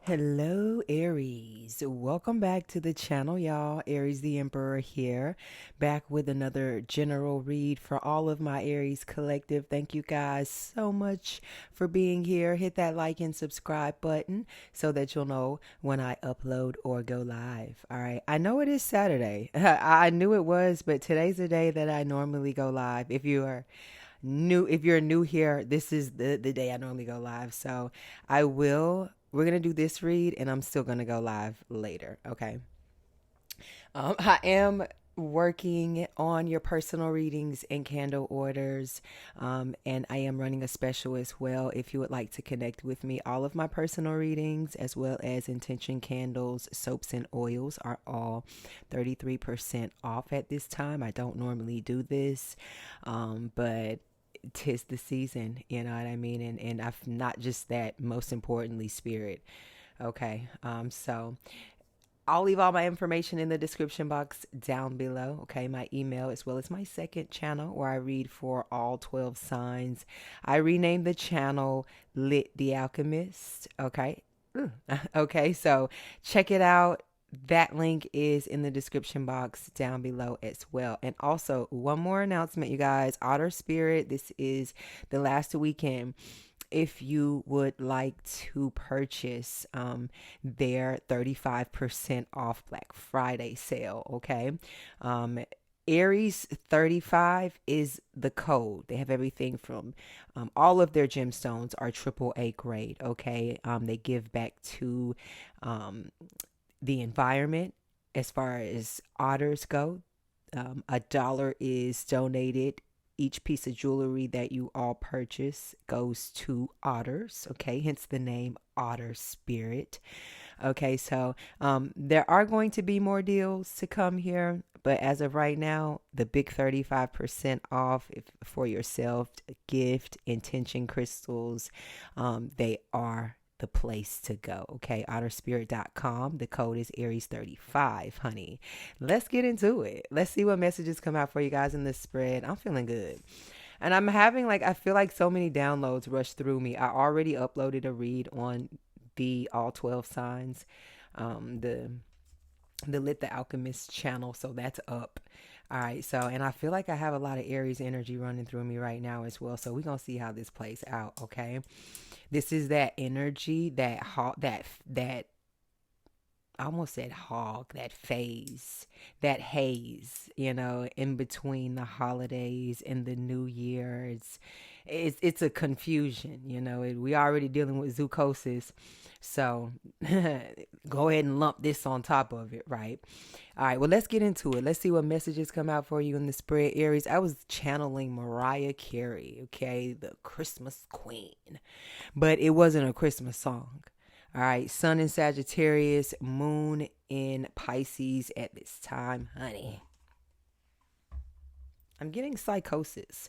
Hello, Aries. Welcome back to the channel, y'all. Aries the Emperor here, back with another general read for all of my Aries collective. Thank you guys so much for being here. Hit that like and subscribe button so that you'll know when I upload or go live. All right. I know it is Saturday. I knew it was, but today's the day that I normally go live. If you're new here, this is the day I normally go live. So we're going to do this read and I'm still going to go live later. Okay. I am working on your personal readings and candle orders. And I am running a special as well. If you would like to connect with me, all of my personal readings, as well as intention candles, soaps, and oils are all 33% off at this time. I don't normally do this, but tis the season, you know what I mean? And I've not just that, most importantly, spirit. Okay. So I'll leave all my information in the description box down below. Okay. My email, as well as my second channel where I read for all 12 signs. I renamed the channel Lit the Alchemist. Okay. Okay. So check it out. That link is in the description box down below as well. And also, one more announcement, you guys. Otter Spirit, this is the last weekend. If you would like to purchase their 35% off Black Friday sale, okay? Aries 35 is the code. They have everything from all of their gemstones are AAA grade, okay? They give back to the environment as far as otters go. $1 is donated. Each piece of jewelry that you all purchase goes to otters, okay? Hence the name Otter Spirit. Okay, so there are going to be more deals to come here, but as of right now, the big 35% off for yourself, gift, intention crystals, they are the place to go. Okay, otterspirit.com. The code is Aries35, honey. Let's get into it. Let's see what messages come out for you guys in this spread. I'm feeling good. And I'm having I feel like so many downloads rush through me. I already uploaded a read on the all 12 signs, the Lit the Alchemist channel. So that's up. All right. So, and I feel like I have a lot of Aries energy running through me right now as well. So we're going to see how this plays out. Okay. This is that energy, that I almost said hog, that phase, that haze, in between the holidays and the new year. It's a confusion, we already dealing with zoochosis. So go ahead and lump this on top of it, right? All right, well, let's get into it. Let's see what messages come out for you in the spread, Aries. I was channeling Mariah Carey, okay, the Christmas queen, but it wasn't a Christmas song. All right, Sun in Sagittarius, Moon in Pisces at this time, honey. I'm getting psychosis,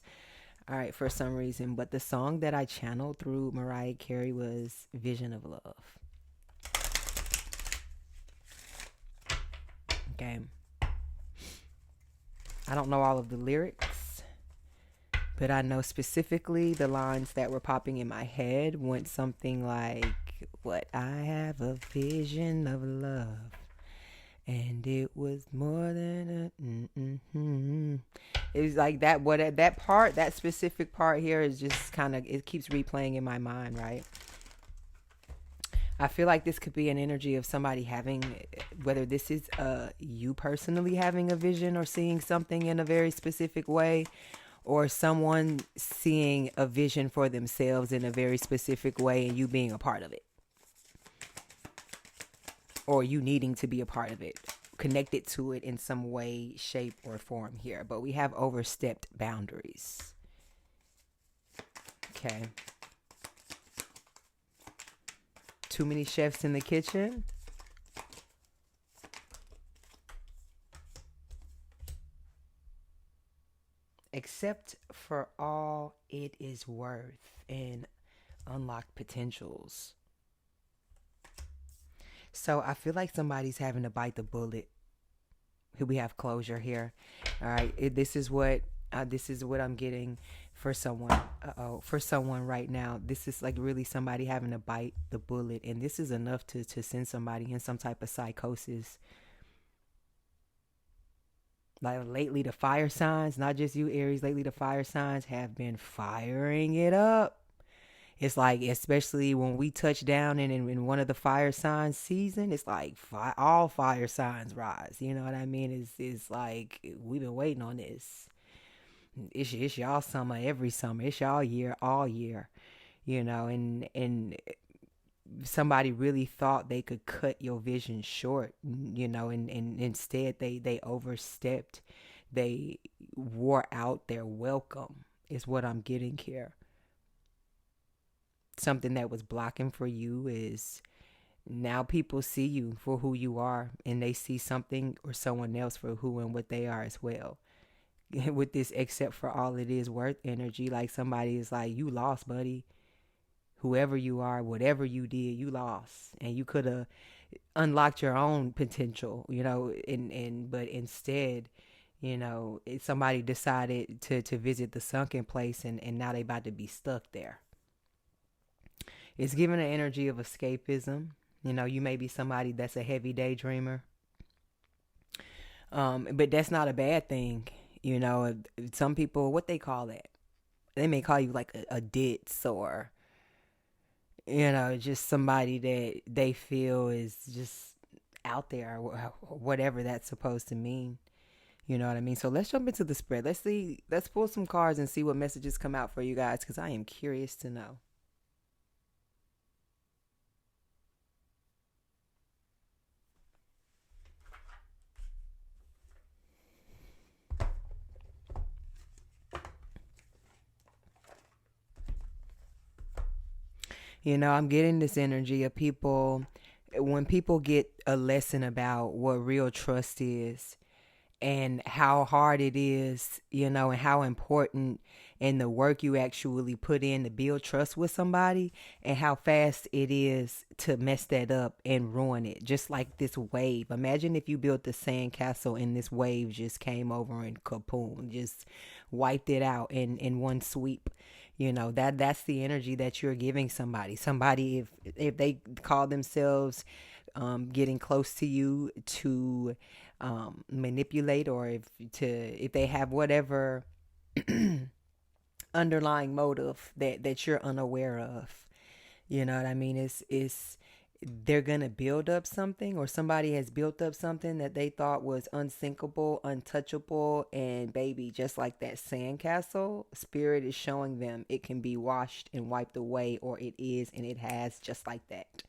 all right, for some reason, but the song that I channeled through Mariah Carey was Vision of Love. Okay. I don't know all of the lyrics, but I know specifically the lines that were popping in my head went something like, what I have a vision of love, and it was more than it was like that. What that part, that specific part here is just kind of, it keeps replaying in my mind, right? I feel like this could be an energy of somebody having, whether this is you personally having a vision or seeing something in a very specific way, or someone seeing a vision for themselves in a very specific way and you being a part of it. Or you needing to be a part of it, connected to it in some way, shape, or form here. But we have overstepped boundaries. Okay. Too many chefs in the kitchen. Except for all it is worth and unlocked potentials. So I feel like somebody's having to bite the bullet. We have closure here. All right. This is what I'm getting for someone. Uh-oh, for someone right now, this is like really somebody having to bite the bullet, and this is enough to send somebody in some type of psychosis. Like lately, the fire signs, not just you, Aries, lately the fire signs have been firing it up. It's like, especially when we touch down in one of the fire signs season, it's like all fire signs rise. You know what I mean? It's like we've been waiting on this. It's y'all summer every summer. It's y'all year all year. You know, and somebody really thought they could cut your vision short. You know, and instead they overstepped. They wore out their welcome. Is what I'm getting here. Something that was blocking for you is now people see you for who you are, and they see something or someone else for who and what they are as well. With this except for all it is worth energy, like somebody is like, you lost, buddy. Whoever you are, whatever you did, you lost, and you could have unlocked your own potential, you know, and but instead, you know, somebody decided to visit the sunken place, and now they about to be stuck there. It's giving an energy of escapism. You know, you may be somebody that's a heavy daydreamer, but that's not a bad thing. You know, some people, what they call that? They may call you like a ditz, or, you know, just somebody that they feel is just out there, or whatever that's supposed to mean. You know what I mean? So let's jump into the spread. Let's see. Let's pull some cards and see what messages come out for you guys, because I am curious to know. You know, I'm getting this energy of people, when people get a lesson about what real trust is and how hard it is, you know, and how important and the work you actually put in to build trust with somebody, and how fast it is to mess that up and ruin it. Just like this wave. Imagine if you built the sand castle and this wave just came over and kapoom, just wiped it out in one sweep. You know, that's the energy that you're giving somebody. Somebody, if they call themselves getting close to you to manipulate, or if they have whatever underlying motive that you're unaware of. You know what I mean? It's they're gonna build up something, or somebody has built up something that they thought was unsinkable, untouchable, and baby, just like that sandcastle, spirit is showing them it can be washed and wiped away, or it is, and it has, just like that.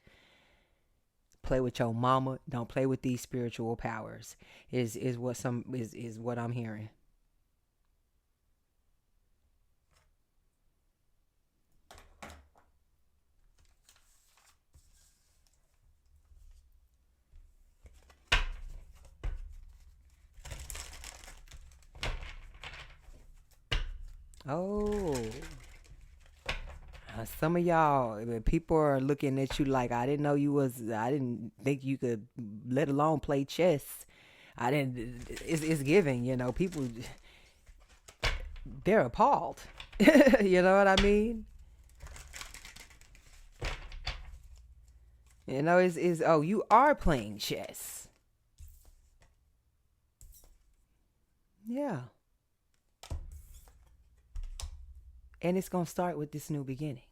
Play with your mama, don't play with these spiritual powers. Is what some is what I'm hearing. Oh, some of y'all, people are looking at you like, I didn't think you could, let alone play chess. I didn't, it's giving, you know, people, they're appalled. You know what I mean? You know, oh, you are playing chess. Yeah. And it's going to start with this new beginning.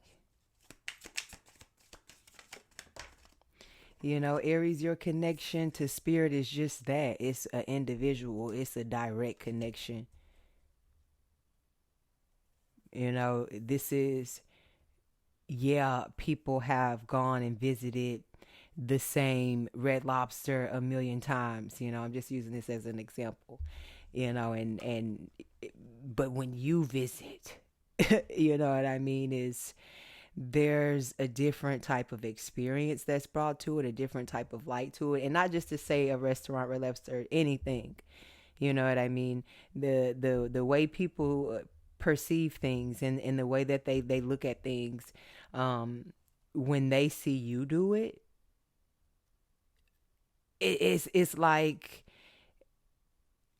You know, Aries, your connection to spirit is just that. It's an individual. It's a direct connection. You know, this is, yeah, people have gone and visited the same Red Lobster a million times. You know, I'm just using this as an example. You know, but when you visit, you know what I mean, is there's a different type of experience that's brought to it, a different type of light to it, and not just to say a restaurant, Red Lobster, anything. You know what I mean? The way people perceive things, and the way that they look at things, um, when they see you do it, it's like,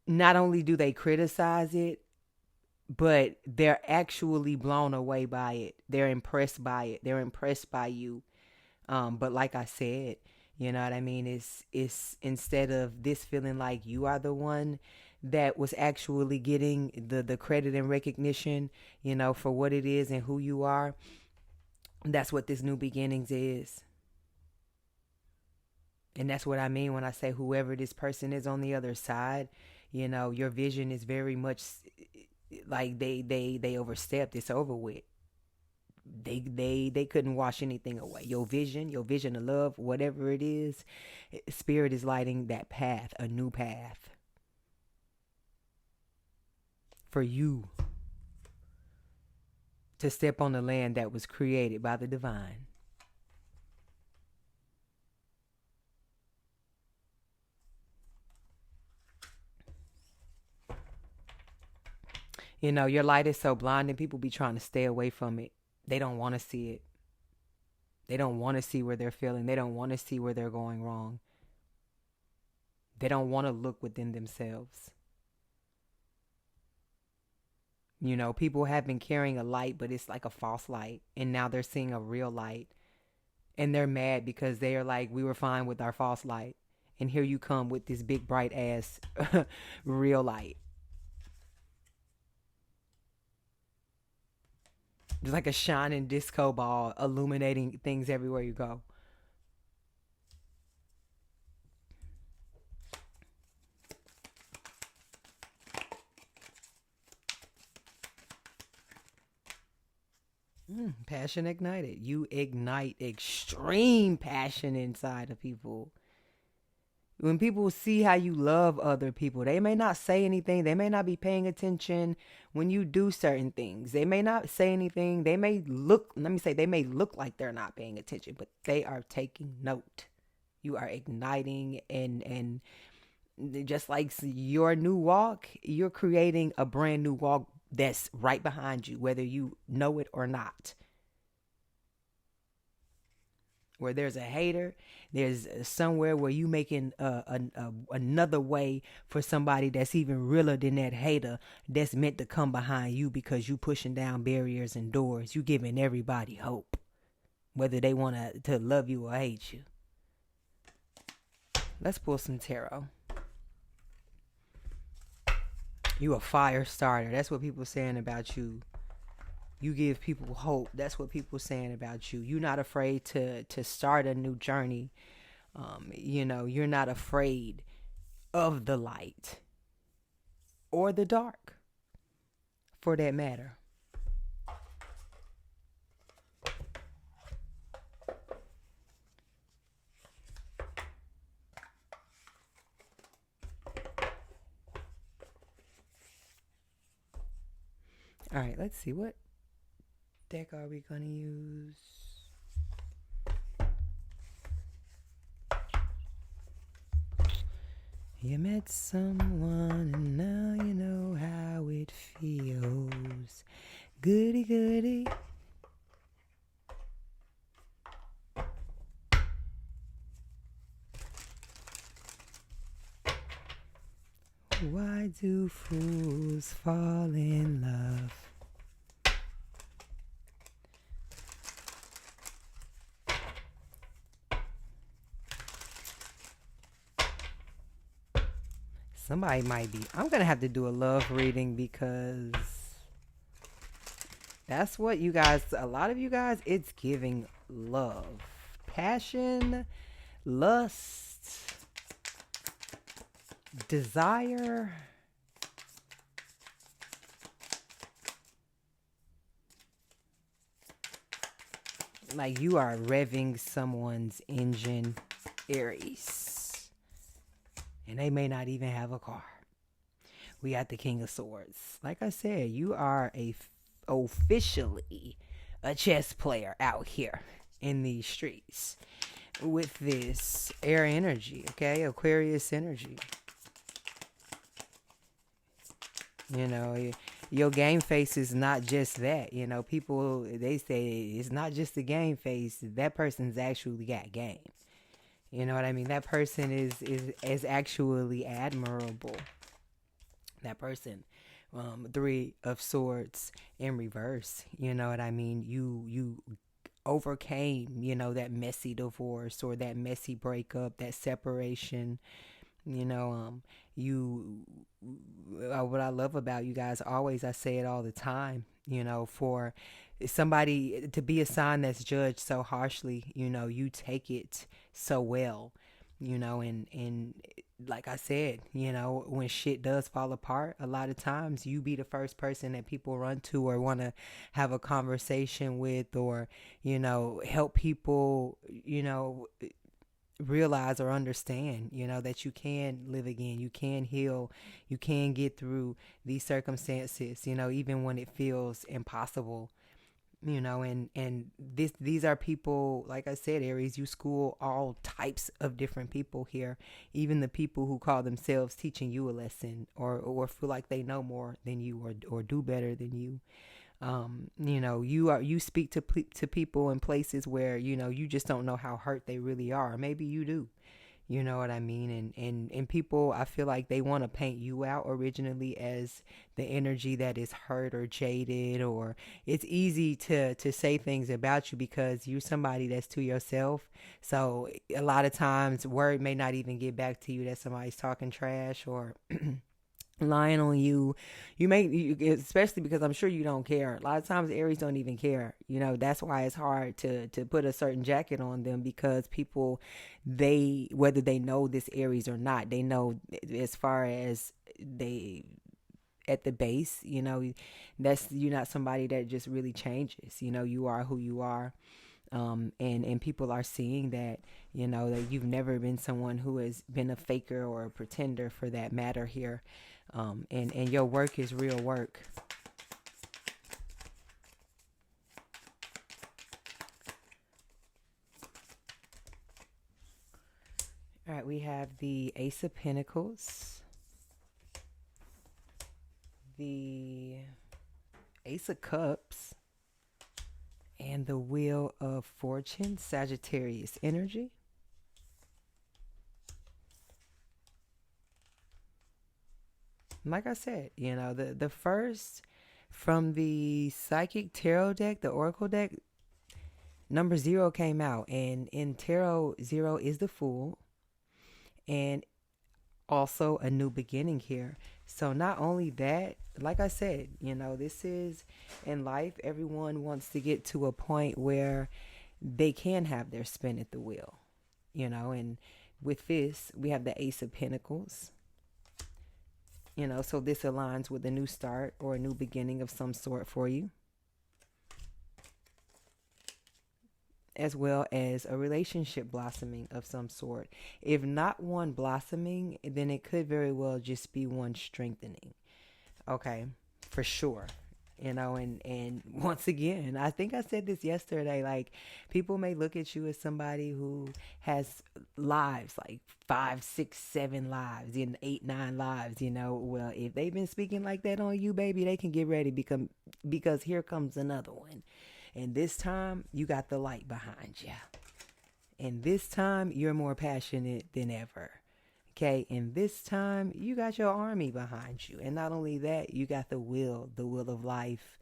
not only do they criticize it, but they're actually blown away by it. They're impressed by it. They're impressed by you. But like I said, you know what I mean? It's instead of this feeling like you are the one that was actually getting the credit and recognition, you know, for what it is and who you are. That's what this new beginnings is. And that's what I mean when I say whoever this person is on the other side, you know, your vision is very much like they overstepped. It's over with. They couldn't wash anything away. Your vision of love, whatever it is, spirit is lighting that path, a new path for you to step on the land that was created by the divine. You know, your light is so blinding, people be trying to stay away from it. They don't want to see it. They don't want to see where they're feeling. They don't want to see where they're going wrong. They don't want to look within themselves. You know, people have been carrying a light, but it's like a false light. And now they're seeing a real light. And they're mad because they are like, we were fine with our false light. And here you come with this big, bright ass real light. It's like a shining disco ball illuminating things everywhere you go. Passion ignited. You ignite extreme passion inside of people. When people see how you love other people, they may not say anything. They may not be paying attention when you do certain things. They may not say anything. They may look, let me say, they may look like they're not paying attention, but they are taking note. You are igniting and just like your new walk, you're creating a brand new walk that's right behind you, whether you know it or not. Where there's a hater, there's somewhere where you making another way for somebody that's even realer than that hater that's meant to come behind you because you pushing down barriers and doors. You giving everybody hope, whether they want to love you or hate you. Let's pull some tarot. You a fire starter. That's what people saying about you. You give people hope. That's what people saying about you. You're not afraid to start a new journey. You know, you're not afraid of the light or the dark, for that matter. All right, let's see. What deck are we going to use? You met someone and now you know how it feels. Goody, goody. Why do fools fall in love? Somebody might be. I'm going to have to do a love reading because that's what you guys, a lot of you guys, it's giving love, passion, lust, desire. Like you are revving someone's engine, Aries. And they may not even have a car. We got the King of Swords. Like I said, you are officially a chess player out here in these streets with this air energy, okay? Aquarius energy. You know, your game face is not just that. You know, people, they say it's not just a game face. That person's actually got game. You know what I mean? That person is actually admirable. That person Three of Swords in reverse. You know what I mean? You overcame, that messy divorce or that messy breakup, that separation. You know, you what I love about you guys, always, I say it all the time, for somebody to be a sign that's judged so harshly, you take it so well, and like I said, when shit does fall apart, a lot of times you be the first person that people run to or want to have a conversation with, or help people, realize or understand, that you can live again, you can heal, you can get through these circumstances, even when it feels impossible. And these are people, like I said, Aries, you school all types of different people here, even the people who call themselves teaching you a lesson, or feel like they know more than you, or do better than you. You speak to people in places where you just don't know how hurt they really are. Maybe you do. You know what I mean? And people, I feel like they want to paint you out originally as the energy that is hurt or jaded, or it's easy to say things about you because you're somebody that's to yourself. So a lot of times word may not even get back to you that somebody's talking trash or lying on you. Especially because I'm sure you don't care. A lot of times Aries don't even care. That's why it's hard to put a certain jacket on them, because people, whether they know this Aries or not, they know, as far as they at the base, that's, you're not somebody that just really changes. You are who you are. And people are seeing that, that you've never been someone who has been a faker or a pretender, for that matter here. And your work is real work. All right, we have the Ace of Pentacles, the Ace of Cups, and the Wheel of Fortune, Sagittarius energy. Like I said, the first from the Psychic Tarot deck, the Oracle deck, number 0 came out. And in Tarot, 0 is the Fool, and also a new beginning here. So not only that, like I said, this is, in life, everyone wants to get to a point where they can have their spin at the wheel, and with this, we have the Ace of Pentacles. So this aligns with a new start or a new beginning of some sort for you, as well as a relationship blossoming of some sort. If not one blossoming, then it could very well just be one strengthening. Okay, for sure. And once again, I think I said this yesterday, like, people may look at you as somebody who has lives, like 5, 6, 7 lives, 8, 9 lives, well, if they've been speaking like that on you, baby, they can get ready, because here comes another one. And this time you got the light behind you. And this time you're more passionate than ever. Okay, and this time you got your army behind you. And not only that, you got the will of life,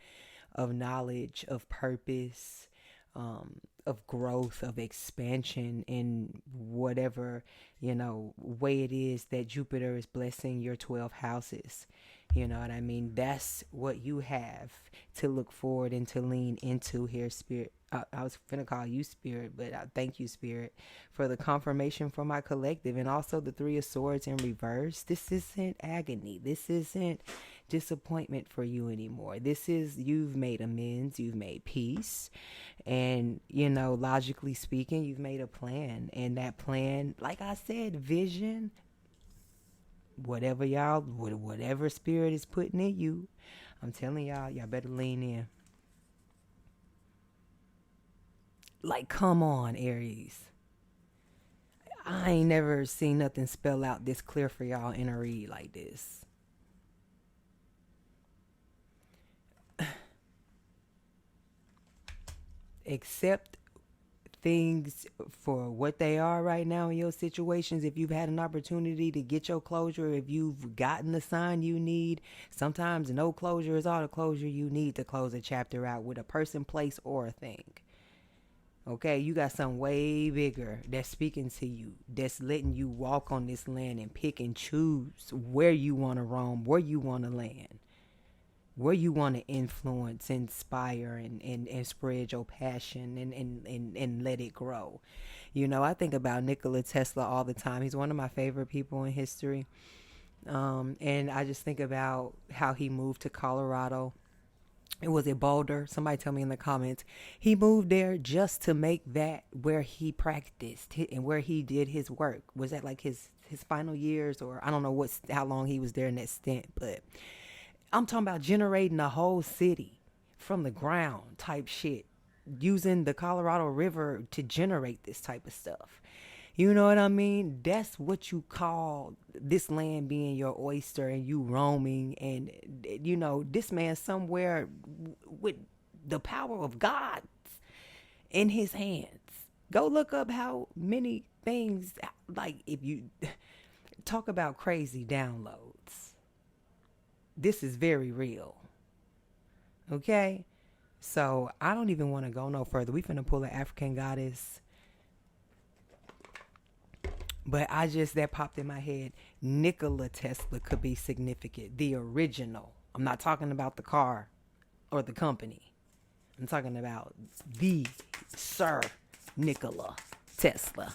of knowledge, of purpose, of growth, of expansion in whatever, way it is that Jupiter is blessing your 12 houses. You know what I mean? That's what you have to look forward and to lean into here, Spirit. I was going to call you Spirit, but I thank you, Spirit, for the confirmation for my collective. And also the 3 of Swords in reverse. This isn't agony. This isn't disappointment for you anymore. This is, you've made amends. You've made peace. And, logically speaking, you've made a plan. And that plan, like I said, vision, whatever spirit is putting in you, I'm telling y'all better lean in. Like, come on, Aries. I ain't never seen nothing spell out this clear for y'all in a read like this. Accept things for what they are right now in your situations. If you've had an opportunity to get your closure, if you've gotten the sign you need, sometimes no closure is all the closure you need to close a chapter out with a person, place, or a thing. Okay, you got something way bigger that's speaking to you, that's letting you walk on this land and pick and choose where you want to roam, where you want to land, where you want to influence, inspire, and spread your passion and let it grow. You know, I think about Nikola Tesla all the time. He's one of my favorite people in history. And I just think about how he moved to Colorado. It was a Boulder. Somebody tell me in the comments. He moved there just to make that where he practiced and where he did his work. Was that like his final years, or I don't know how long he was there in that stint, but I'm talking about generating a whole city from the ground type shit, using the Colorado River to generate this type of stuff. You know what I mean? That's what you call this land being your oyster and you roaming. And, you know, this man somewhere with the power of God in his hands. Go look up how many things, like if you talk about crazy downloads. This is very real. Okay? So I don't even want to go no further. We finna pull an African goddess. But that popped in my head. Nikola Tesla could be significant. The original. I'm not talking about the car or the company. I'm talking about the Sir Nikola Tesla.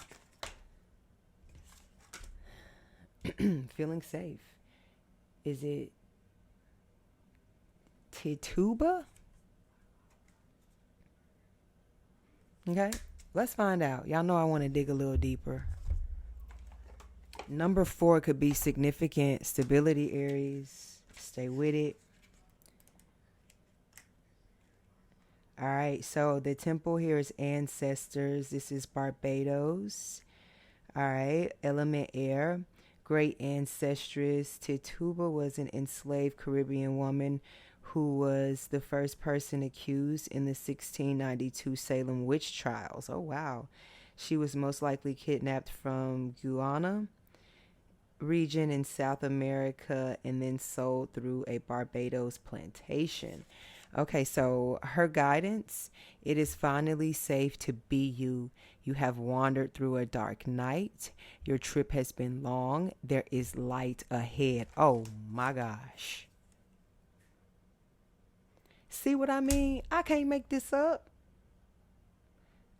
Feeling safe. Is it Tituba? Okay, let's find out. Y'all know I want to dig a little deeper. Number 4 could be significant. Stability, Aries. Stay with it. All right, so the temple here is ancestors. This is Barbados. All right, element air. Great ancestress. Tituba was an enslaved Caribbean woman who was the first person accused in the 1692 Salem witch trials. Oh, wow. She was most likely kidnapped from Guyana region in South America and then sold through a Barbados plantation. Okay, so her guidance: it is finally safe to be you. You have wandered through a dark night. Your trip has been long. There is light ahead. Oh my gosh. See what I mean? I can't make this up.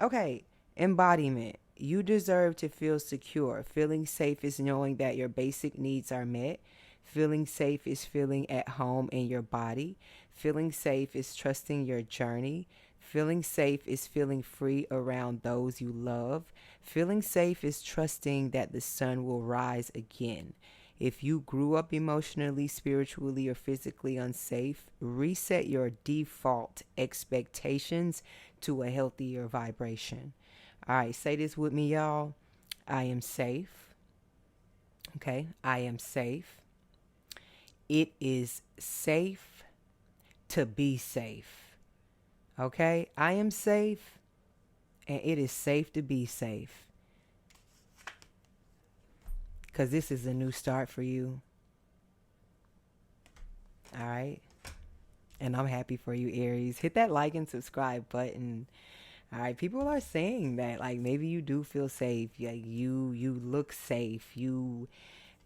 Okay, embodiment. You deserve to feel secure. Feeling safe is knowing that your basic needs are met. Feeling safe is feeling at home in your body. Feeling safe is trusting your journey. Feeling safe is feeling free around those you love. Feeling safe is trusting that the sun will rise again. If you grew up emotionally, spiritually, or physically unsafe, reset your default expectations to a healthier vibration. All right, say this with me, y'all. I am safe. Okay, I am safe. It is safe to be safe. Okay, I am safe, and it is safe to be safe. Because this is a new start for you. All right, and I'm happy for you, Aries. Hit that like and subscribe button. All right, people are saying that, like, maybe you do feel safe. Yeah, you look safe.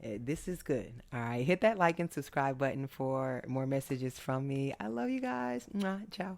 This is good. All right, hit that like and subscribe button for more messages from me. I love you guys. Mwah, ciao.